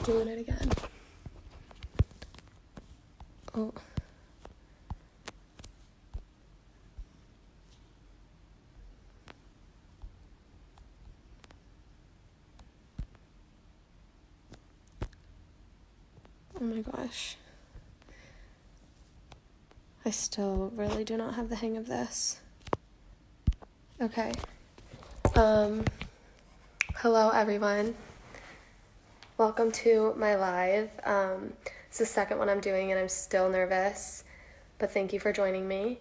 doing it again. Oh. Oh my gosh. I still really do not have the hang of this. Okay. Hello everyone. Welcome to my live. It's the second one I'm doing and I'm still nervous, but thank you for joining me.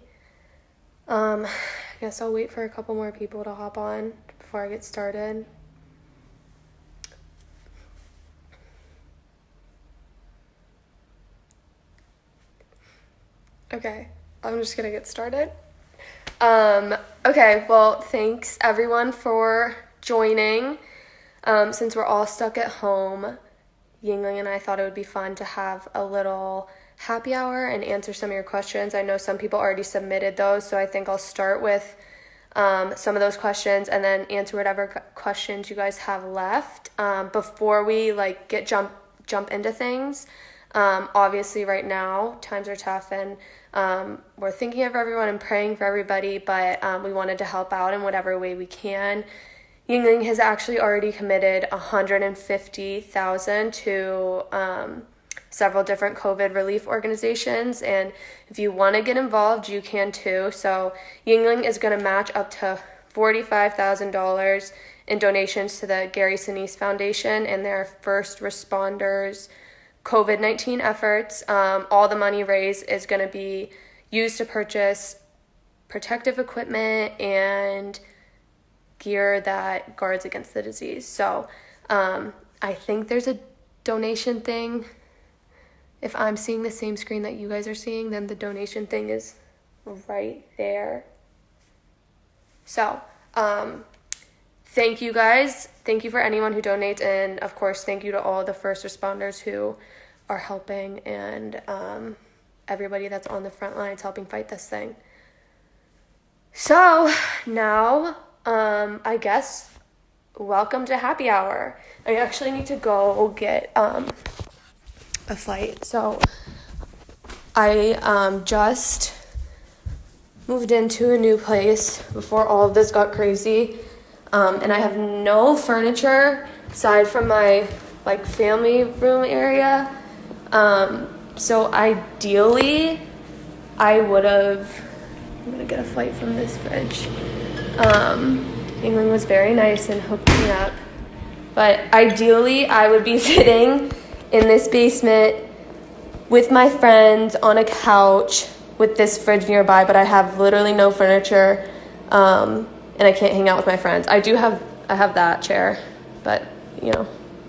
I guess I'll wait for a couple more people to hop on before I get started. Okay, I'm just gonna get started. Okay, well, thanks everyone for joining. Since we're all stuck at home, Yuengling and I thought it would be fun to have a little happy hour and answer some of your questions. I know some people already submitted those, so I think I'll start with some of those questions and then answer whatever questions you guys have left. Before we jump into things, obviously right now times are tough and we're thinking of everyone and praying for everybody, but we wanted to help out in whatever way we can. Yuengling has actually already committed $150,000 to several different COVID relief organizations, and if you want to get involved, you can too. So Yuengling is going to match up to $45,000 in donations to the Gary Sinise Foundation and their first responders COVID-19 efforts. All the money raised is going to be used to purchase protective equipment and gear that guards against the disease. So I think there's a donation thing. If I'm seeing the same screen that you guys are seeing, then the donation thing is right there. So thank you guys. Thank you for anyone who donates, and of course thank you to all the first responders who are helping and everybody that's on the front lines helping fight this thing. So now I guess welcome to happy hour. I actually need to go get a flight. So I just moved into a new place before all of this got crazy, and I have no furniture aside from my family room area. So ideally I would have, I'm gonna get a flight from this fridge. Yuengling was very nice and hooked me up, but ideally I would be sitting in this basement with my friends on a couch with this fridge nearby, but I have literally no furniture, and I can't hang out with my friends. I have that chair, but I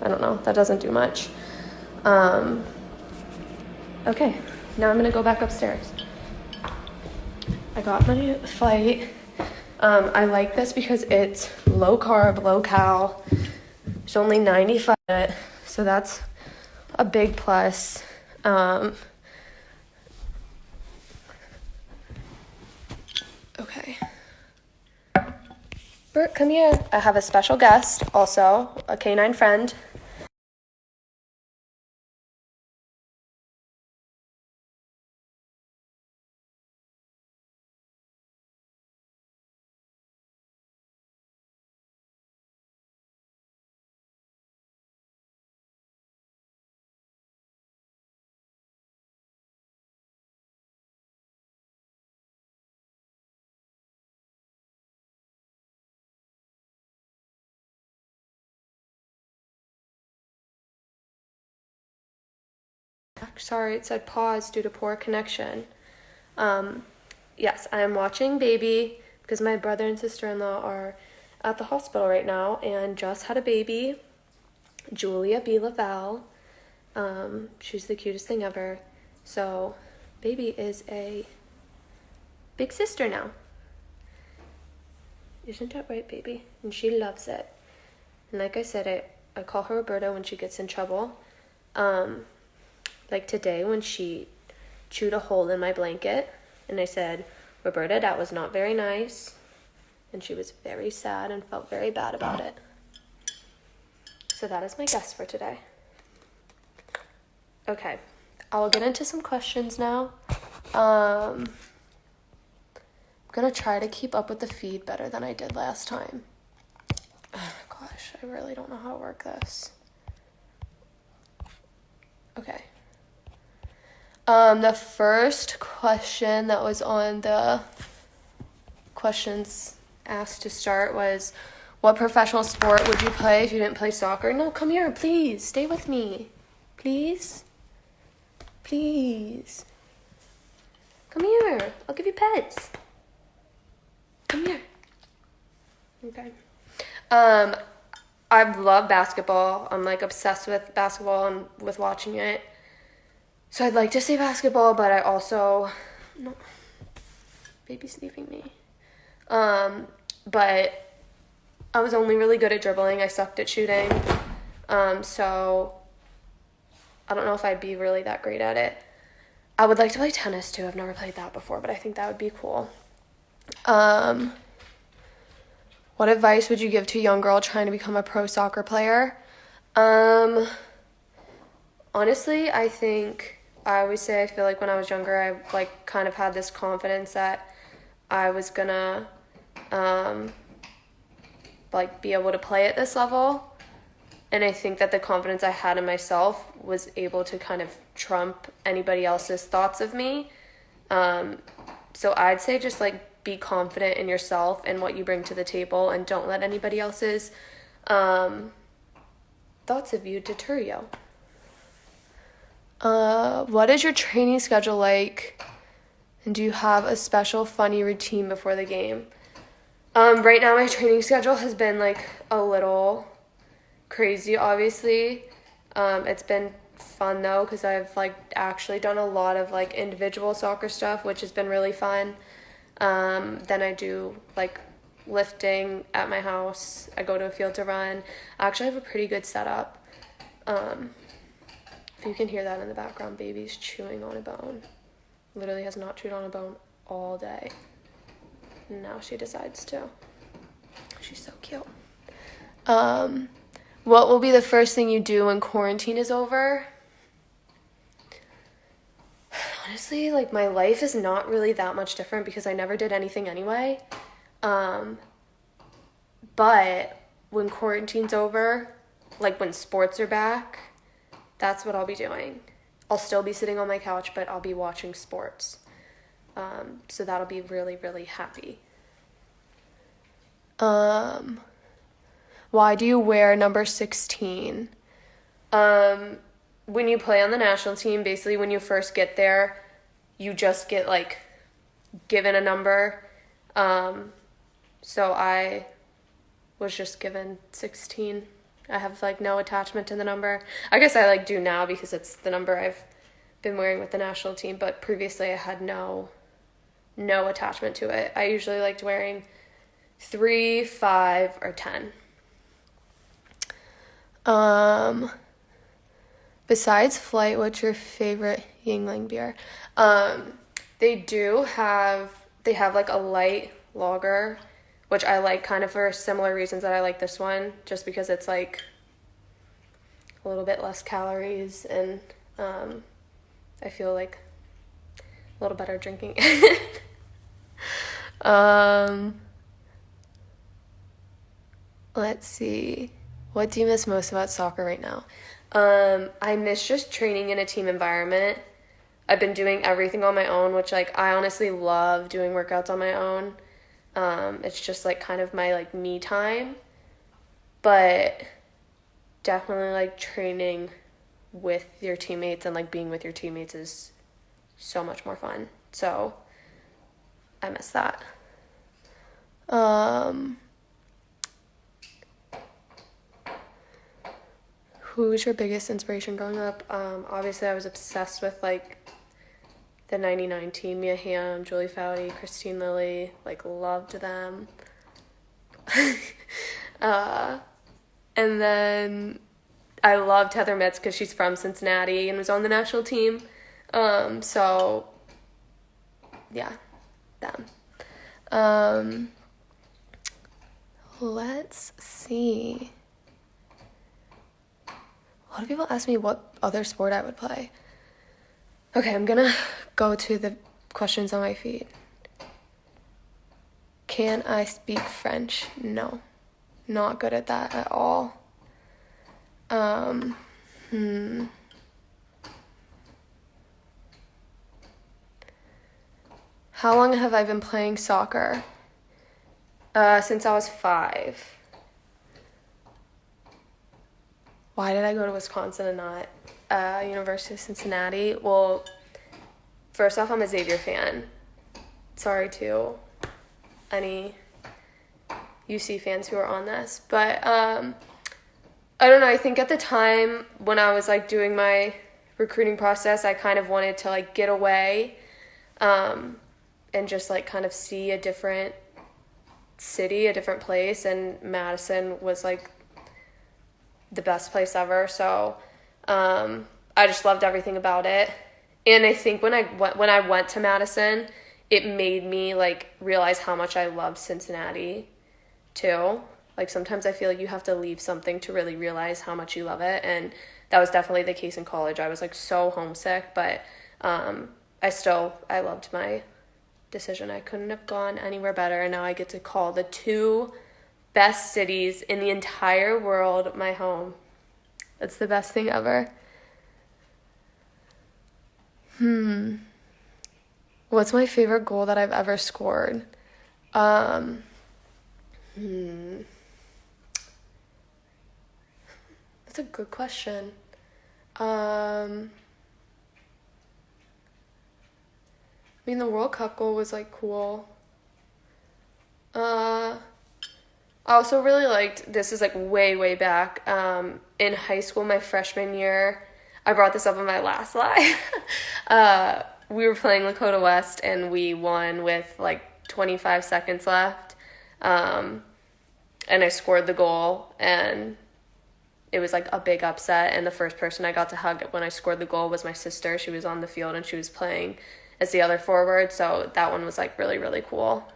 don't know, that doesn't do much. Okay, now I'm gonna go back upstairs. I got my flight. I like this because it's low carb, low cal. It's only 95, so that's a big plus. Okay. Bert, come here. I have a special guest, also a canine friend. Sorry, it said pause due to poor connection. Yes, I am watching baby because my brother and sister-in-law are at the hospital right now and just had a baby, Julia B. Lavelle. She's the cutest thing ever. So baby is a big sister now. Isn't that right, baby? And she loves it. And like I said, I call her Roberta when she gets in trouble. Like today when she chewed a hole in my blanket and I said, Roberta, that was not very nice. And she was very sad and felt very bad about it. So that is my guest for today. Okay, I'll get into some questions now. I'm gonna try to keep up with the feed better than I did last time. Oh, gosh, I really don't know how to work this. Okay. The first question that was on the questions asked to start was, what professional sport would you play if you didn't play soccer? No, come here, please. Stay with me. Please. Please. Come here. I'll give you pets. Come here. Okay. I love basketball. I'm like obsessed with basketball and with watching it. So I'd like to say basketball, but I also, no, baby's leaving me. But I was only really good at dribbling. I sucked at shooting. So I don't know if I'd be really that great at it. I would like to play tennis too. I've never played that before, but I think that would be cool. What advice would you give to a young girl trying to become a pro soccer player? Honestly, I think I always say I feel like when I was younger, I like kind of had this confidence that I was gonna like be able to play at this level. And I think that the confidence I had in myself was able to kind of trump anybody else's thoughts of me. So I'd say just like be confident in yourself and what you bring to the table, and don't let anybody else's thoughts of you deter you. What is your training schedule like? And do you have a special funny routine before the game? Right now my training schedule has been like a little crazy, obviously. It's been fun though, because I've like actually done a lot of like individual soccer stuff, which has been really fun. Then I do like lifting at my house. I go to a field to run. I actually have a pretty good setup. If you can hear that in the background, baby's chewing on a bone. Literally has not chewed on a bone all day. Now she decides to. She's so cute. What will be the first thing you do when quarantine is over? Honestly, like my life is not really that much different because I never did anything anyway. But when quarantine's over, like when sports are back, that's what I'll be doing. I'll still be sitting on my couch, but I'll be watching sports. So that'll be really, really happy. Why do you wear number 16? When you play on the national team, basically when you first get there, you just get like given a number. So I was just given 16. I have like no attachment to the number. I guess I like do now because it's the number I've been wearing with the national team, but previously I had no attachment to it. I usually liked wearing 3, 5, or 10. Besides Flight, what's your favorite Yuengling beer? They have like a light lager, which I like kind of for similar reasons that I like this one, just because it's like a little bit less calories, and I feel like a little better drinking it. Let's see. What do you miss most about soccer right now? I miss just training in a team environment. I've been doing everything on my own, which like I honestly love doing workouts on my own. It's just like kind of my like me time. But definitely like training with your teammates and like being with your teammates is so much more fun. So I miss that. Who was your biggest inspiration growing up? Obviously I was obsessed with like the 99 team, Mia Hamm, Julie Foudy, Christine Lilly, like loved them. And then I loved Heather Mitz because she's from Cincinnati and was on the national team. So yeah, them. Let's see. A lot of people ask me what other sport I would play. Okay, I'm gonna go to the questions on my feed. Can I speak French? No. Not good at that at all. How long have I been playing soccer? Since I was 5. Why did I go to Wisconsin and not University of Cincinnati? Well, first off, I'm a Xavier fan. Sorry to any UC fans who are on this. But I don't know. I think at the time when I was like doing my recruiting process, I kind of wanted to like get away and just like kind of see a different city, a different place. And Madison was like the best place ever. So I just loved everything about it. And I think when I went to Madison, it made me like realize how much I love Cincinnati too. Like sometimes I feel like you have to leave something to really realize how much you love it, and that was definitely the case in college. I was like so homesick, but I loved my decision. I couldn't have gone anywhere better, and now I get to call the 2 best cities in the entire world my home. That's the best thing ever. What's my favorite goal that I've ever scored? That's a good question. I mean, the World Cup goal was like cool. I also really liked, this is like way back, in high school, my freshman year, I brought this up in my last live. We were playing Lakota West and we won with like 25 seconds left. And I scored the goal, and it was like a big upset. And the first person I got to hug when I scored the goal was my sister. She was on the field and she was playing as the other forward. So that one was like really cool.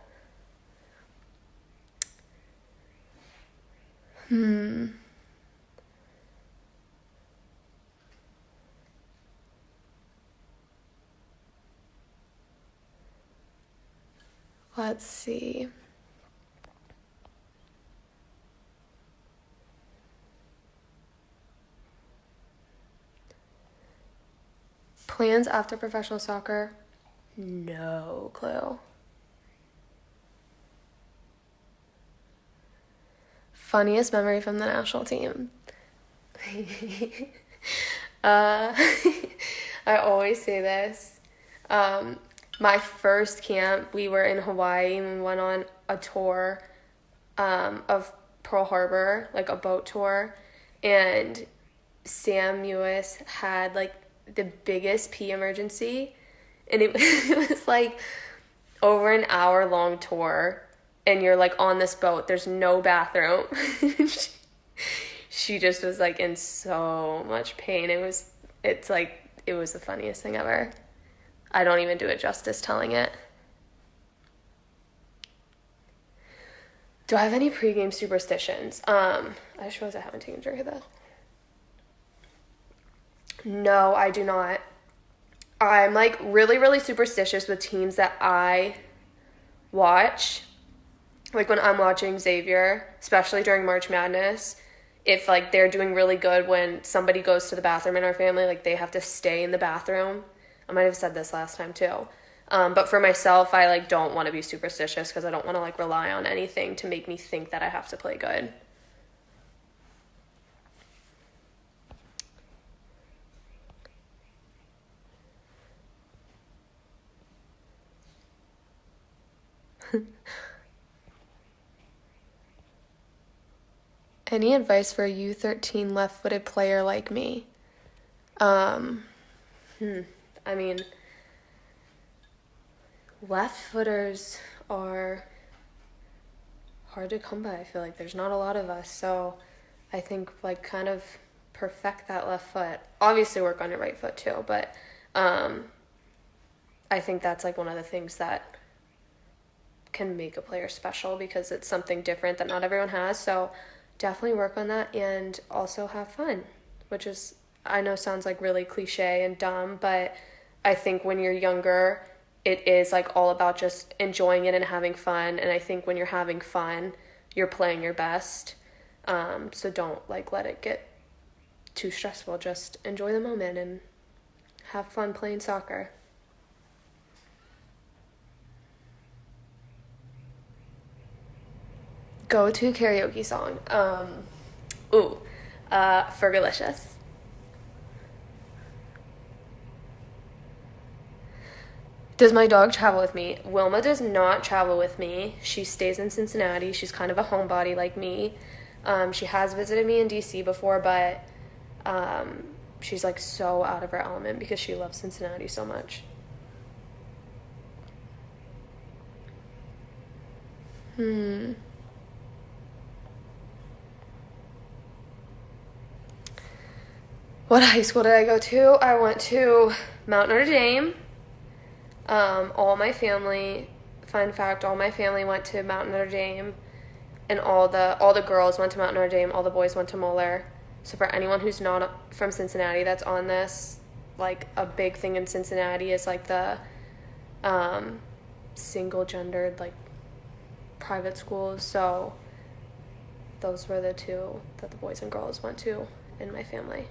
Let's see. Plans after professional soccer? No clue. Funniest memory from the national team? I always say this. My first camp, we were in Hawaii and we went on a tour of Pearl Harbor, like a boat tour, and Sam Lewis had like the biggest pee emergency, and it was like over an hour long tour, and you're like on this boat, there's no bathroom. She just was like in so much pain. It was the funniest thing ever. I don't even do it justice telling it. Do I have any pregame superstitions? I just realized I haven't taken a drink of that. No, I do not. I'm like really superstitious with teams that I watch. Like when I'm watching Xavier, especially during March Madness, if like they're doing really good, when somebody goes to the bathroom in our family, like they have to stay in the bathroom. I might have said this last time too. But for myself, I like don't want to be superstitious because I don't want to like rely on anything to make me think that I have to play good. Any advice for a U13 left-footed player like me? I mean, left-footers are hard to come by. I feel like there's not a lot of us, so I think like kind of perfect that left foot. Obviously work on your right foot too, but I think that's like one of the things that can make a player special because it's something different that not everyone has. So definitely work on that and also have fun, which is, I know sounds like really cliche and dumb, but I think when you're younger, it is like all about just enjoying it and having fun. And I think when you're having fun, you're playing your best. So don't like let it get too stressful. Just enjoy the moment and have fun playing soccer. Go to karaoke song. Ooh, Fergalicious. Does my dog travel with me? Wilma does not travel with me. She stays in Cincinnati. She's kind of a homebody like me. She has visited me in DC before, but she's like so out of her element because she loves Cincinnati so much. What high school did I go to? I went to Mount Notre Dame. All my family, fun fact, all my family went to Mount Notre Dame, and all the girls went to Mount Notre Dame, all the boys went to Moeller. So for anyone who's not from Cincinnati that's on this, like a big thing in Cincinnati is like the single gendered like private schools. So those were the two that the boys and girls went to in my family.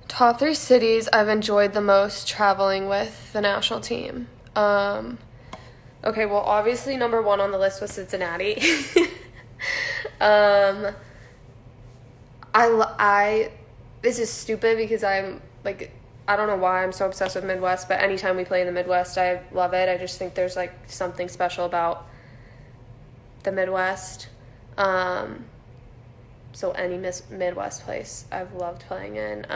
Top 3 cities I've enjoyed the most traveling with the national team. Okay, well, obviously number 1 on the list was Cincinnati. This is stupid because I'm like, I don't know why I'm so obsessed with Midwest, but anytime we play in the Midwest, I love it. I just think there's like something special about the Midwest. So any Midwest place I've loved playing in.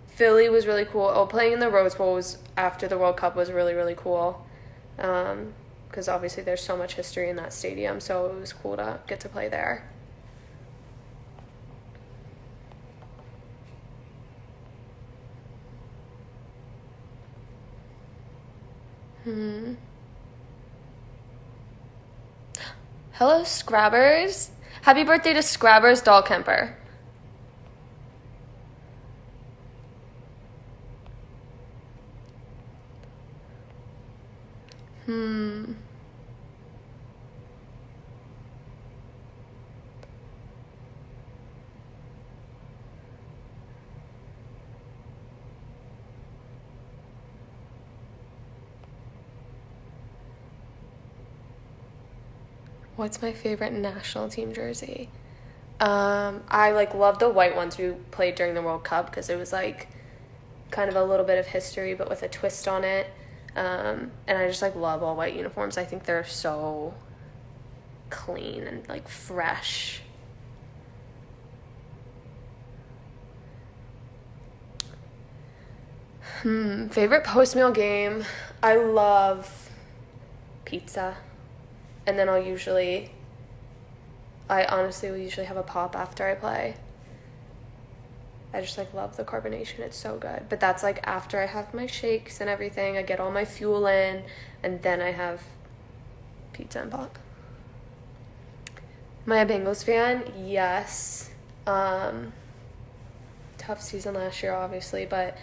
Philly was really cool. Oh, playing in the Rose Bowl was after the World Cup was really, really cool. Because obviously there's so much history in that stadium, so it was cool to get to play there. Hello, Scrabbers. Happy birthday to Scrabbers Dahlkemper. What's my favorite national team jersey? I like love the white ones we played during the World Cup because it was like kind of a little bit of history but with a twist on it. And I just like love all white uniforms. I think they're so clean and like fresh. Favorite post-meal game? I love pizza. And then I honestly will usually have a pop after I play. I just like love the carbonation. It's so good. But that's like after I have my shakes and everything. I get all my fuel in, and then I have pizza and pop. Am I a Bengals fan? Yes. Tough season last year, obviously, but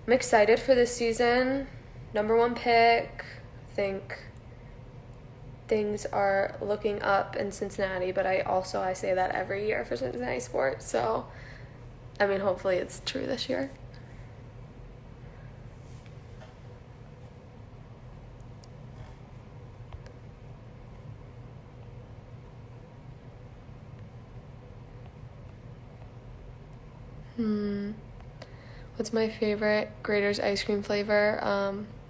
I'm excited for this season. Number 1 pick. I think things are looking up in Cincinnati, but I say that every year for Cincinnati sports, so I mean hopefully it's true this year. What's my favorite Grater's ice cream flavor?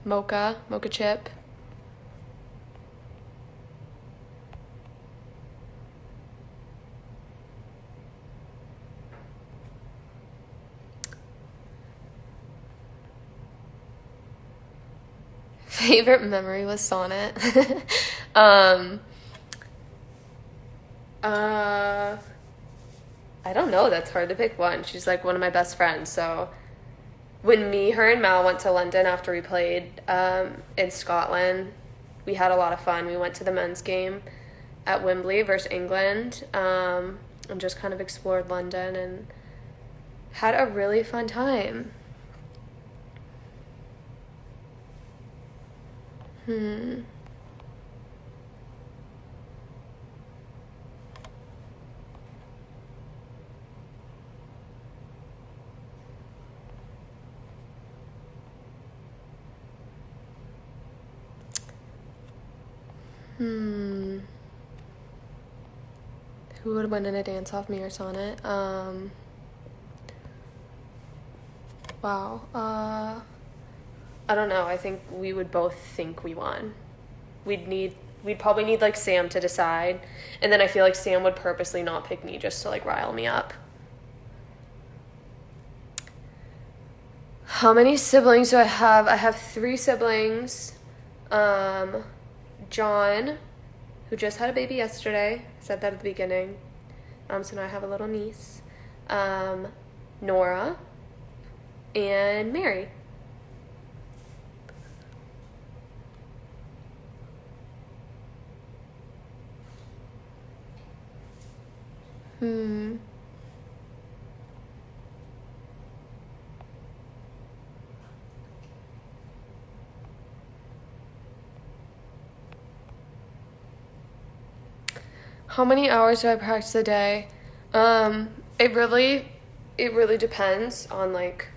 Mocha chip. Favorite memory was Sonnet. I don't know. That's hard to pick one. She's like one of my best friends. So when her and Mal went to London after we played in Scotland, we had a lot of fun. We went to the men's game at Wembley versus England, and just kind of explored London and had a really fun time. Who would win in a dance-off me or sonnet? Wow. I don't know. I think we would both think we won. We'd probably need like Sam to decide, and then I feel like Sam would purposely not pick me just to like rile me up. How many siblings do I have? I have 3 siblings. John, who just had a baby yesterday. I said that at the beginning. So now I have a little niece. Nora and Mary. How many hours do I practice a day? It really depends on like,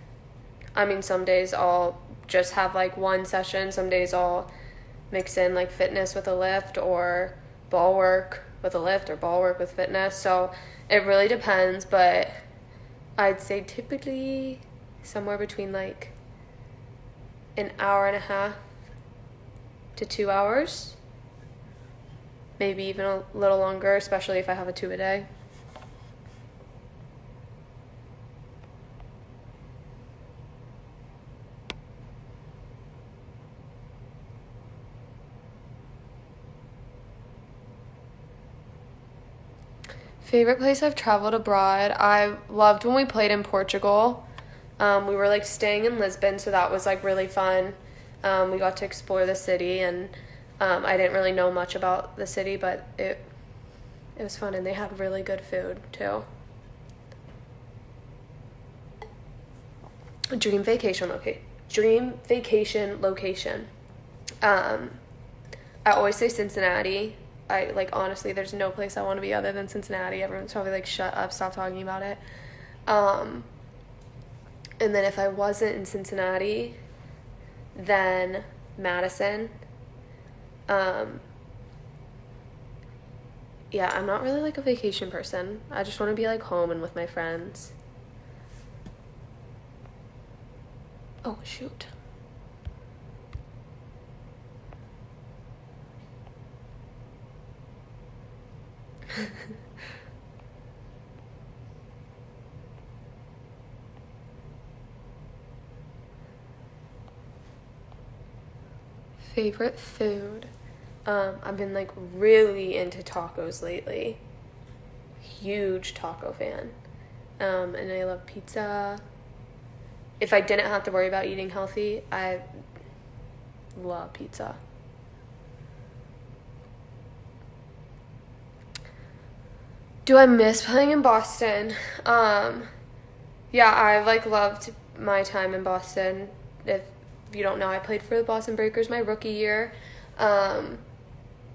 I mean, some days I'll just have like one session. Some days I'll mix in like fitness with a lift, or ball work with a lift, or ball work with fitness. So it really depends, but I'd say typically somewhere between like an hour and a half to 2 hours. Maybe even a little longer, especially if I have a 2 a day. Favorite place I've traveled abroad? I loved when we played in Portugal. We were like staying in Lisbon, so that was like really fun. We got to explore the city, and I didn't really know much about the city, but it was fun, and they had really good food too. Dream vacation location. I always say Cincinnati. I like, honestly, there's no place I want to be other than Cincinnati. Everyone's probably like, shut up, stop talking about it. And then if I wasn't in Cincinnati, then Madison. Yeah, I'm not really like a vacation person. I just want to be like home and with my friends. Oh, shoot. Favorite food? I've been like really into tacos lately. Huge taco fan. And I love pizza. If I didn't have to worry about eating healthy, I love pizza. Do I miss playing in Boston? Yeah, I like loved my time in Boston. If you don't know, I played for the Boston Breakers my rookie year. I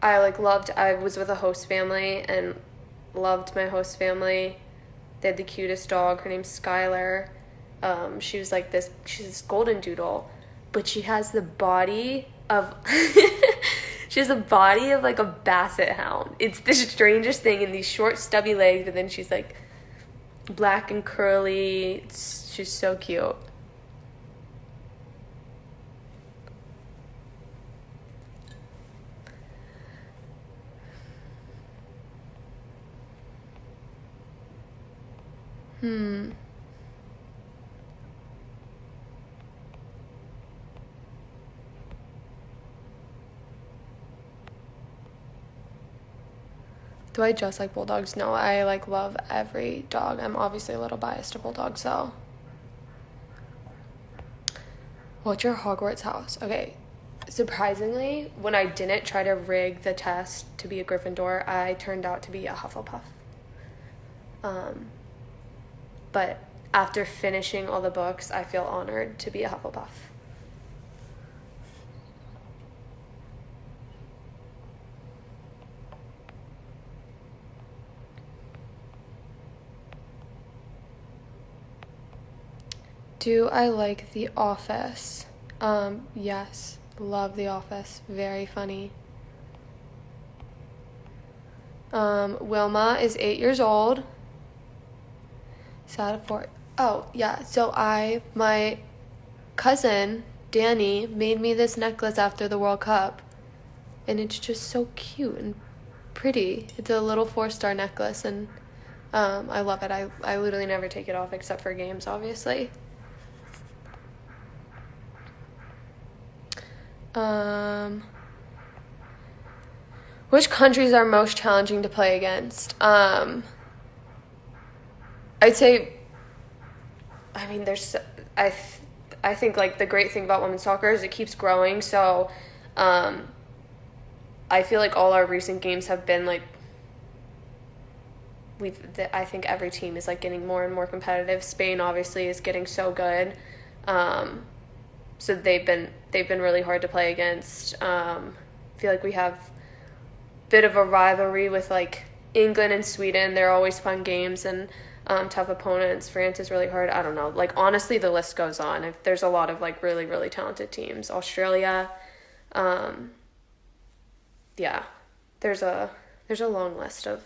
was with a host family and loved my host family. They had the cutest dog. Her name's Skylar. She's this golden doodle, but she has the body of like a basset hound. It's the strangest thing, in these short stubby legs, but then she's like black and curly. She's so cute. Do I just like bulldogs? No, I like love every dog. I'm obviously a little biased to bulldogs, so. What's your Hogwarts house? Okay, Surprisingly, when I didn't try to rig the test to be a Gryffindor, I turned out to be a Hufflepuff. But after finishing all the books, I feel honored to be a Hufflepuff. Do I like The Office? Yes. Love The Office. Very funny. Wilma is 8 years old. Sad for. Oh, yeah. So my cousin, Danny, made me this necklace after the World Cup. And it's just so cute and pretty. It's a little 4-star necklace, and I love it. I literally never take it off except for games, obviously. Which countries are most challenging to play against? I'd say, I mean, I think like the great thing about women's soccer is it keeps growing. So, I feel like all our recent games have been like, I think every team is like getting more and more competitive. Spain obviously is getting so good. So they've been really hard to play against. I feel like we have a bit of a rivalry with like England and Sweden. They're always fun games and tough opponents. France is really hard. I don't know. Like honestly, the list goes on. There's a lot of like really really talented teams. Australia, yeah. There's a long list of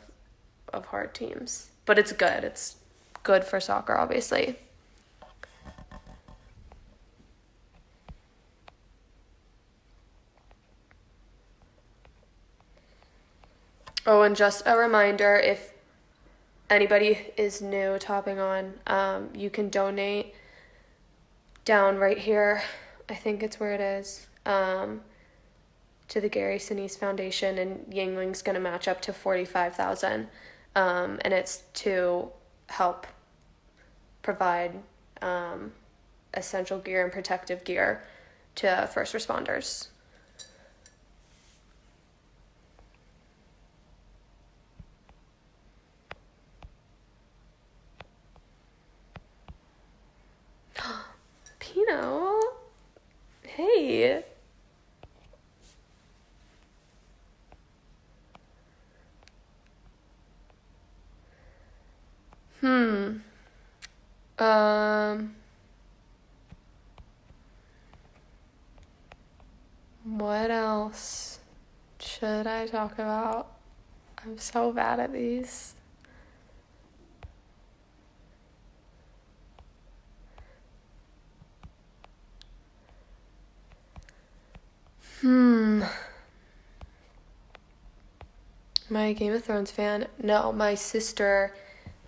hard teams, but it's good. It's good for soccer, obviously. Oh, and just a reminder, if anybody is new topping on, you can donate down right here. I think it's where it is. To the Gary Sinise Foundation, and Yuengling's going to match up to $45,000, and it's to help provide essential gear and protective gear to first responders. Pino, hey. What else should I talk about? I'm so bad at these. My Game of Thrones fan? No, my sister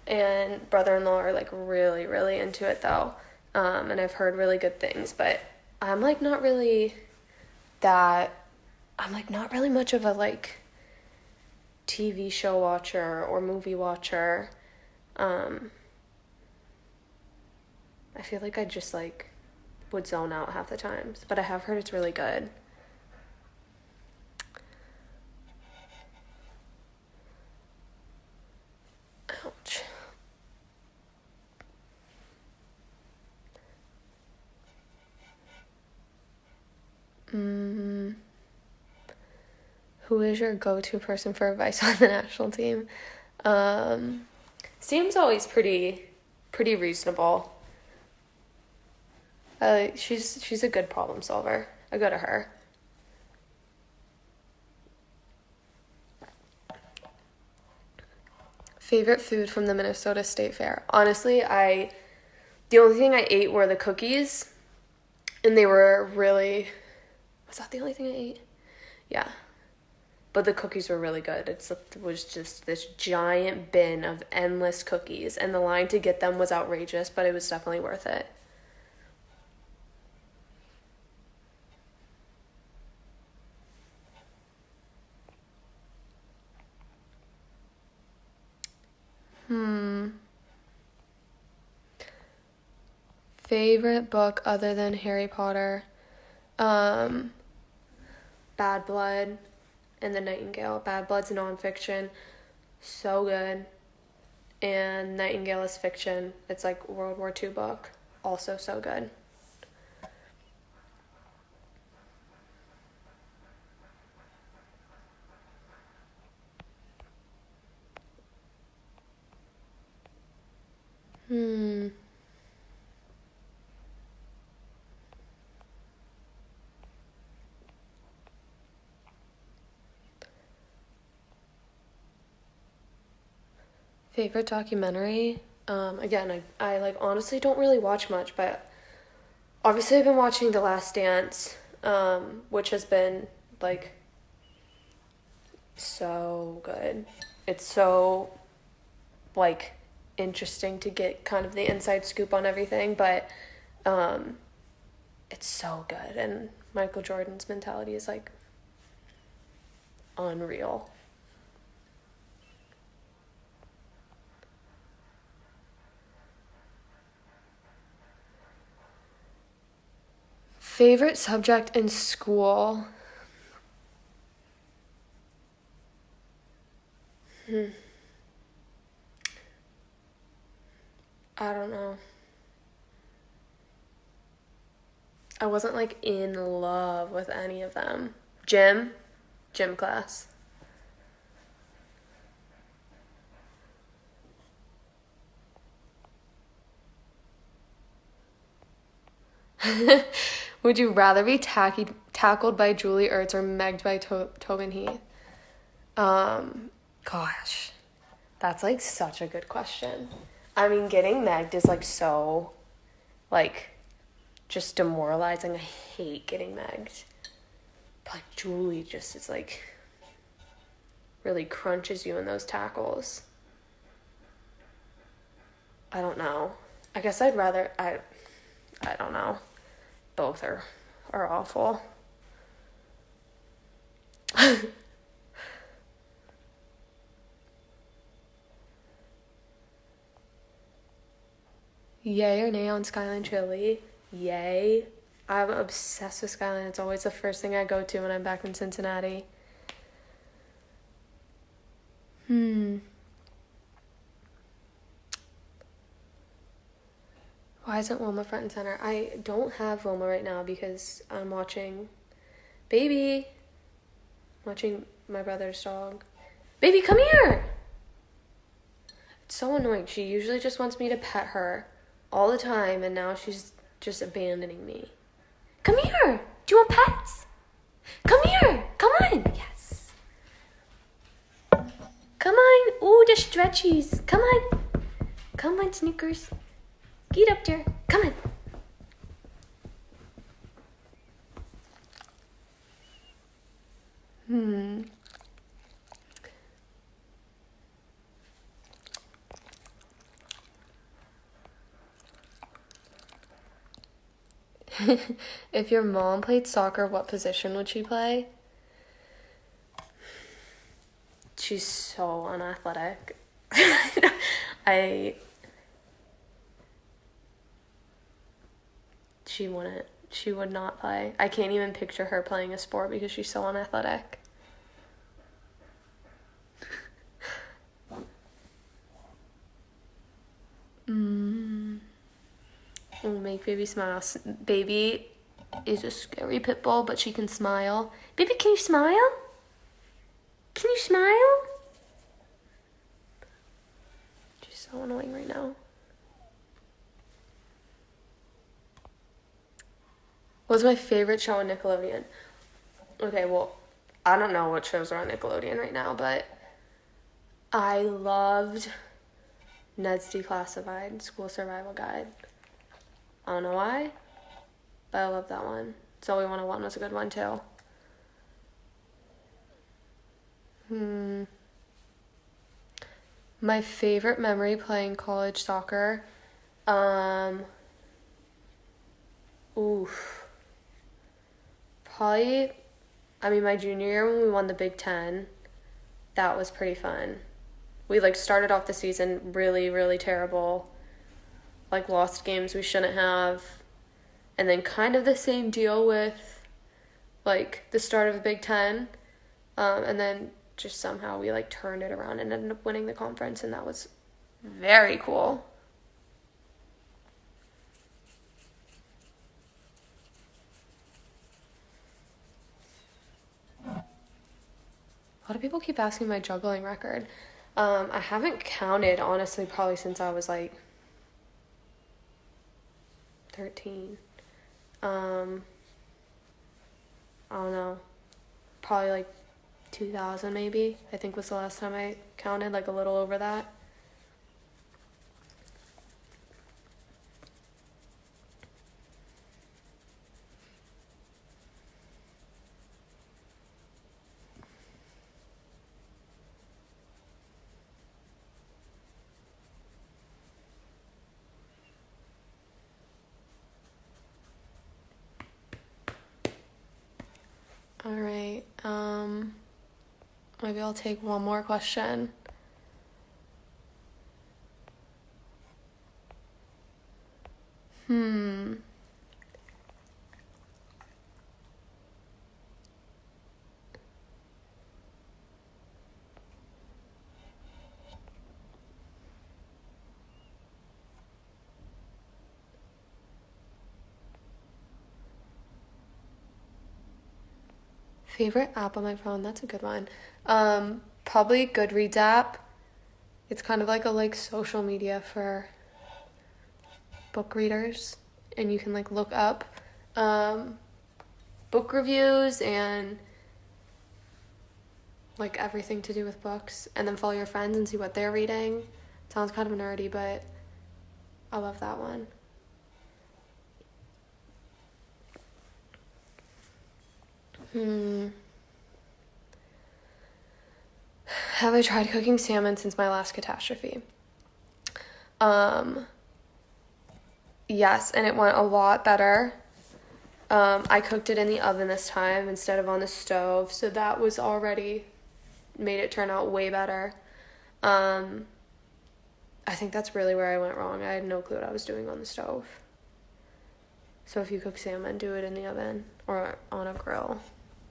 and brother-in-law are like really, really into it though. And I've heard really good things, but I'm like not really not really much of a like TV show watcher or movie watcher. I feel like I just like would zone out half the times, but I have heard it's really good. Ouch. Who is your go-to person for advice on the national team? Seems always pretty reasonable. She's a good problem solver. I go to her. Favorite food from the Minnesota State Fair? Honestly, the only thing I ate were the cookies, and they were really. Was that the only thing I ate? Yeah. But the cookies were really good. It was just this giant bin of endless cookies, and the line to get them was outrageous, but it was definitely worth it. Favorite book other than Harry Potter? Bad Blood and The Nightingale. Bad Blood's nonfiction, so good. And Nightingale is fiction. It's like World War II book, also so good. Favorite documentary? Again, I like honestly don't really watch much, but obviously I've been watching The Last Dance, which has been like so good. It's so like interesting to get kind of the inside scoop on everything, but it's so good, and Michael Jordan's mentality is like unreal. Favorite subject in school? I don't know. I wasn't like in love with any of them. Gym class. Would you rather be tackled by Julie Ertz or megged by Tobin Heath? Gosh, that's like such a good question. I mean, getting megged is like so, like, just demoralizing. I hate getting megged. But like, Julie just is like, really crunches you in those tackles. I don't know. I guess I'd rather, I don't know. Both are awful. Yay or nay on Skyline Chili? Yay. I'm obsessed with Skyline. It's always the first thing I go to when I'm back in Cincinnati. Why isn't Wilma front and center? I don't have Wilma right now because I'm watching Baby. Watching my brother's dog. Baby, come here! It's so annoying. She usually just wants me to pet her all the time, and now she's just abandoning me. Come here! Do you want pets? Come here! Come on! Yes. Come on! Ooh, the stretchies. Come on! Come on, Snickers. Get up there. Come on. If your mom played soccer, what position would she play? She's so unathletic. She would not play. I can't even picture her playing a sport because she's so unathletic. Oh, make baby smile. Baby is a scary pit bull, but she can smile. Baby, can you smile? Can you smile? She's so annoying right now. What's my favorite show on Nickelodeon? Okay, well, I don't know what shows are on Nickelodeon right now, but I loved Ned's Declassified School Survival Guide. I don't know why, but I love that one. Zoe 101 was a good one too. My favorite memory playing college soccer. Probably, my junior year when we won the Big Ten, that was pretty fun. We started off the season really, really terrible. Lost games we shouldn't have. And then kind of the same deal with like the start of the Big Ten, and then just somehow we like turned it around and ended up winning the conference, and that was very cool. A lot of people keep asking my juggling record. I haven't counted, honestly, probably since I was like 13. I don't know. Probably like 2000 maybe, I think was the last time I counted, like a little over that. All right, maybe I'll take one more question. Favorite app on my phone? That's a good one. Probably Goodreads app. It's kind of like a social media for book readers, and you can like look up book reviews and like everything to do with books, and then follow your friends and see what they're reading. Sounds kind of nerdy, but I love that one. Have I tried cooking salmon since my last catastrophe? Yes, and it went a lot better. I cooked it in the oven this time instead of on the stove, so that was already made it turn out way better. I think that's really where I went wrong. I had no clue what I was doing on the stove. So if you cook salmon, do it in the oven or on a grill.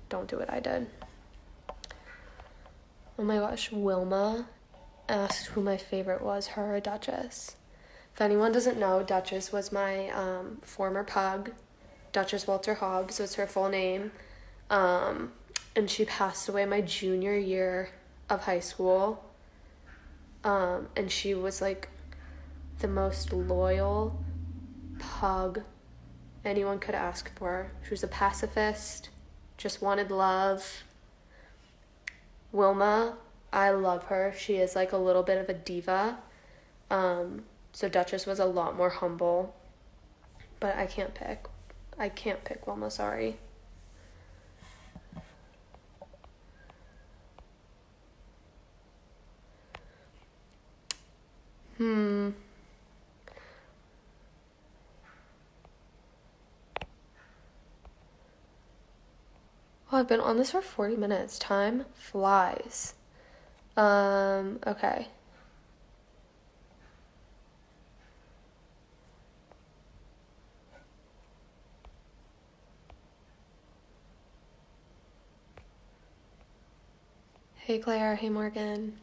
Don't do what I did. Oh my gosh, Wilma asked who my favorite was, her or Duchess. If anyone doesn't know, Duchess was my former pug. Duchess Walter Hobbs was her full name. And she passed away my junior year of high school. And she was like the most loyal pug anyone could ask for. She was a pacifist, just wanted love. Wilma, I love her. She is like a little bit of a diva. So Duchess was a lot more humble. But I can't pick. I can't pick Wilma, sorry. Oh, I've been on this for 40 minutes. Time flies. Okay. Hey Claire, hey Morgan.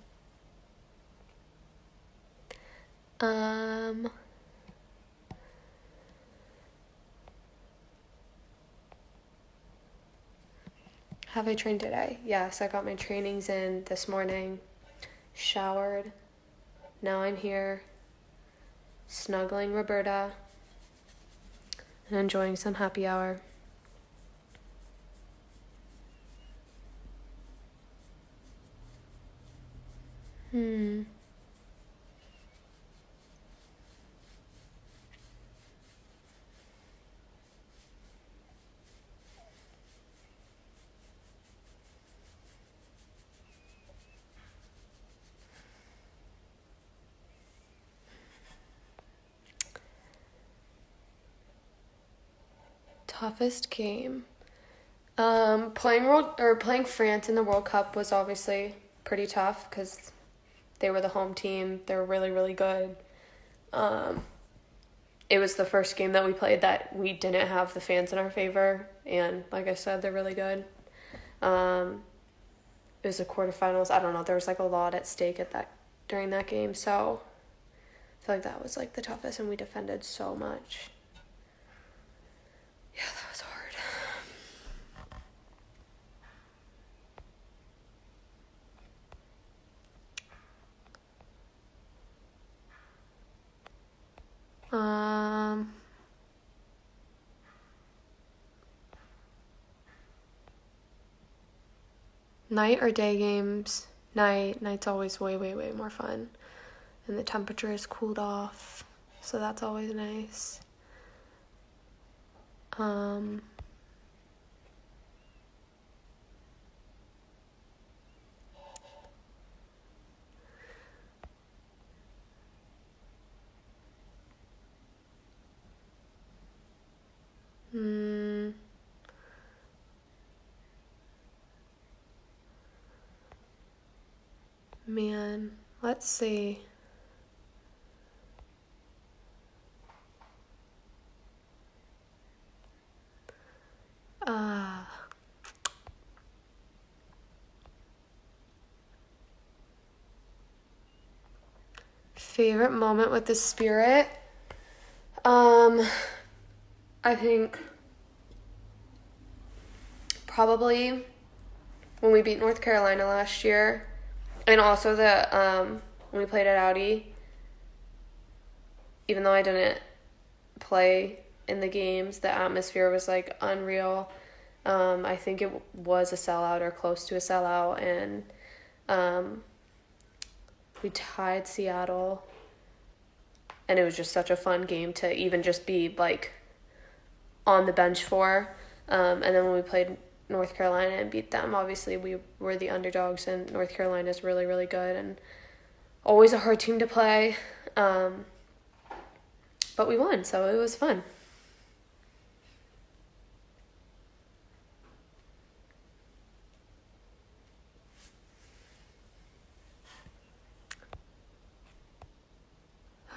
Have I trained today? Yes, I got my trainings in this morning, showered. Now I'm here, snuggling Roberta, and enjoying some happy hour. Toughest game. Playing France in the World Cup was obviously pretty tough because they were the home team. They were really, really good. it was the first game that we played that we didn't have the fans in our favor, and like I said, they're really good. It was the quarterfinals. I don't know. There was like a lot at stake during that game, so I feel like that was like the toughest, and we defended so much. Yeah, that was hard. Night or day games? Night's always way, way, way more fun. And the temperature is cooled off, so that's always nice. Man, let's see. Favorite moment with the Spirit? I think probably when we beat North Carolina last year, and also when we played at Audi. Even though I didn't play in the games, the atmosphere was like unreal. I think it was a sellout or close to a sellout, and we tied Seattle, and it was just such a fun game to even just be like on the bench for. And then when we played North Carolina and beat them, obviously we were the underdogs, and North Carolina is really, really good and always a hard team to play. But we won, so it was fun.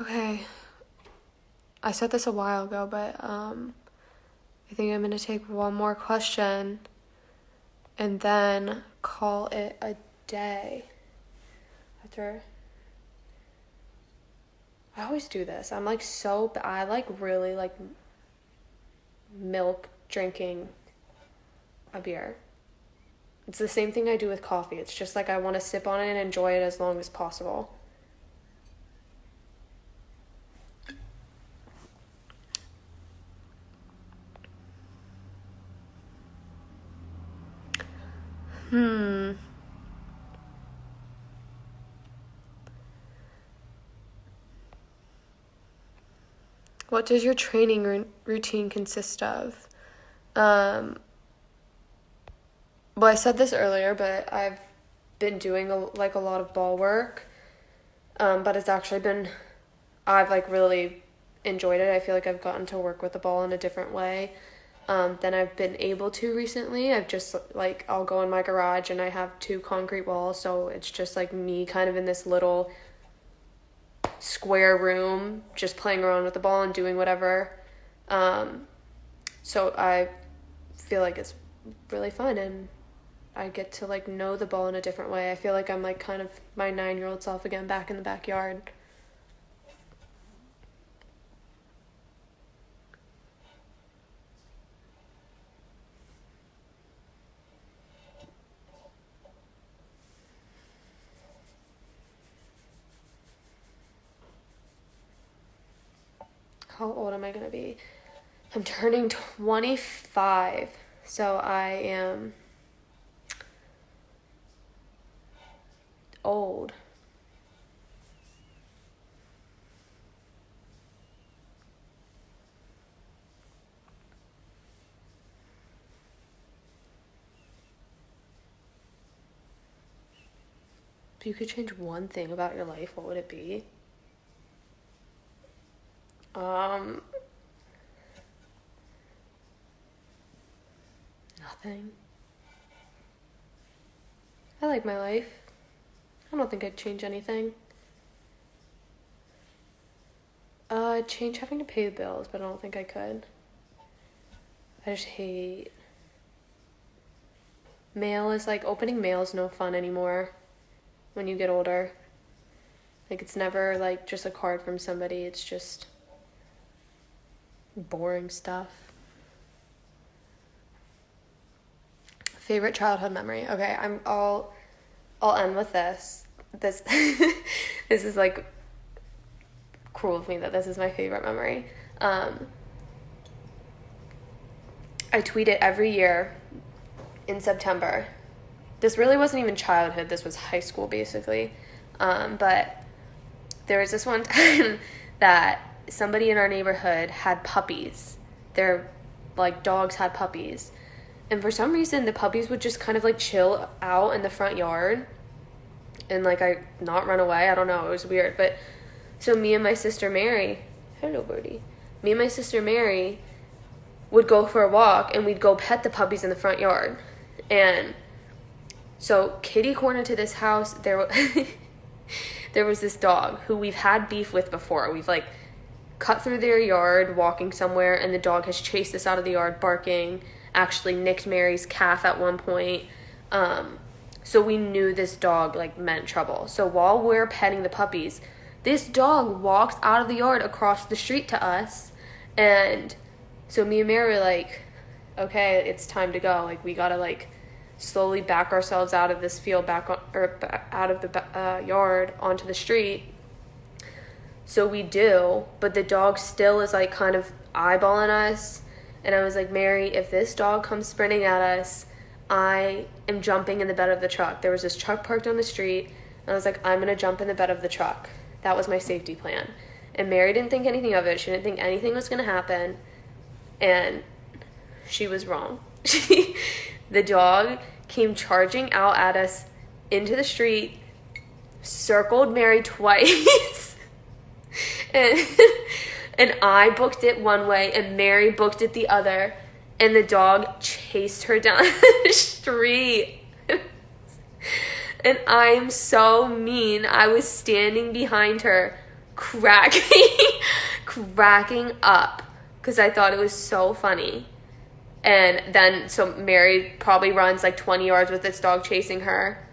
Okay. I said this a while ago, but I think I'm going to take one more question and then call it a day. I always do this. I'm like I like really like milk drinking a beer. It's the same thing I do with coffee. It's just like I want to sip on it and enjoy it as long as possible. What does your training routine consist of? Well, I said this earlier, but I've been doing a lot of ball work. But it's actually I've like really enjoyed it. I feel like I've gotten to work with the ball in a different way than I've been able to recently. I've just like, I'll go in my garage and I have 2 concrete walls, so it's just like me kind of in this little square room just playing around with the ball and doing whatever. So I feel like it's really fun, and I get to like know the ball in a different way. I feel like I'm like kind of my 9-year-old self again, back in the backyard. How old am I going to be? I'm turning 25, so I am old. If you could change one thing about your life, what would it be? Nothing. I like my life. I don't think I'd change anything. I'd change having to pay the bills, but I don't think I could. I just hate mail. Is like, opening mail is no fun anymore when you get older. Like, it's never like just a card from somebody. It's just boring stuff. Favorite childhood memory. Okay, I'll end with this. This is like cruel of me that this is my favorite memory. I tweet it every year in September. This really wasn't even childhood. This was high school, basically. But there was this one time that somebody in our neighborhood had puppies. Their, like, dogs had puppies. And for some reason, the puppies would just kind of, like, chill out in the front yard. And, like, not run away. I don't know. It was weird. But so me and my sister Mary, hello, birdie. Me and my sister Mary would go for a walk, and we'd go pet the puppies in the front yard. And so kitty corner to this house, there was this dog who we've had beef with before. We've, like, cut through their yard walking somewhere, and the dog has chased us out of the yard barking, actually nicked Mary's calf at one point. So we knew this dog, like, meant trouble. So while we're petting the puppies, this dog walks out of the yard across the street to us, and so me and Mary were like, okay, it's time to go. Like, we gotta, like, slowly back ourselves out of this field, out of the yard onto the street. So we do, but the dog still is, like, kind of eyeballing us. And I was like, Mary, if this dog comes sprinting at us, I am jumping in the bed of the truck. There was this truck parked on the street, and I was like, I'm gonna jump in the bed of the truck. That was my safety plan. And Mary didn't think anything of it. She didn't think anything was gonna happen. And she was wrong. The dog came charging out at us into the street, circled Mary twice, and I booked it one way, and Mary booked it the other, and the dog chased her down the street. And I'm so mean. I was standing behind her, cracking up, because I thought it was so funny. And then, so Mary probably runs like 20 yards with this dog chasing her.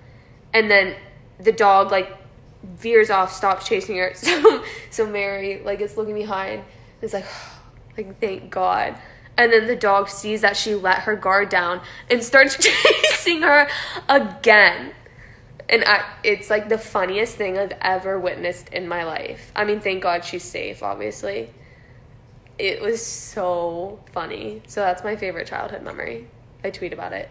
And then the dog, like, veers off, stops chasing her. So Mary, like, is looking behind. It's like, thank God. And then the dog sees that she let her guard down and starts chasing her again. And it's, like, the funniest thing I've ever witnessed in my life. I mean, thank God she's safe, obviously. It was so funny. So that's my favorite childhood memory. I tweet about it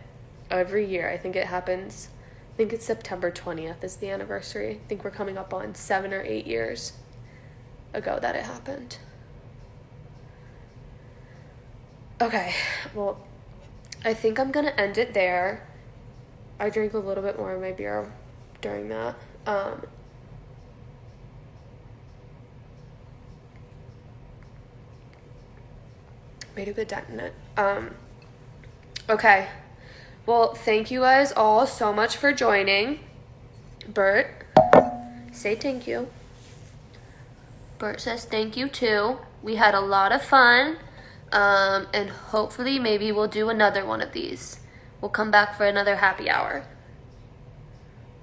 every year. I think it happens. I think it's September 20th is the anniversary. I think we're coming up on 7 or 8 years ago that it happened. Okay, well, I think I'm going to end it there. I drank a little bit more of my beer during that. Made a good dent in it. Okay. Well, thank you guys all so much for joining. Bert, say thank you. Bert says thank you too. We had a lot of fun. And hopefully maybe we'll do another one of these. We'll come back for another happy hour.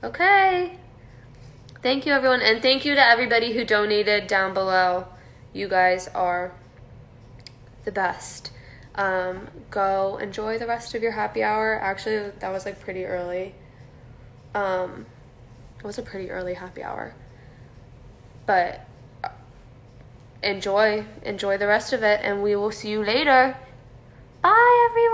Okay. Thank you, everyone. And thank you to everybody who donated down below. You guys are the best. Go enjoy the rest of your happy hour. Actually, that was like pretty early. It was a pretty early happy hour. But enjoy the rest of it, and we will see you later. Bye, everyone.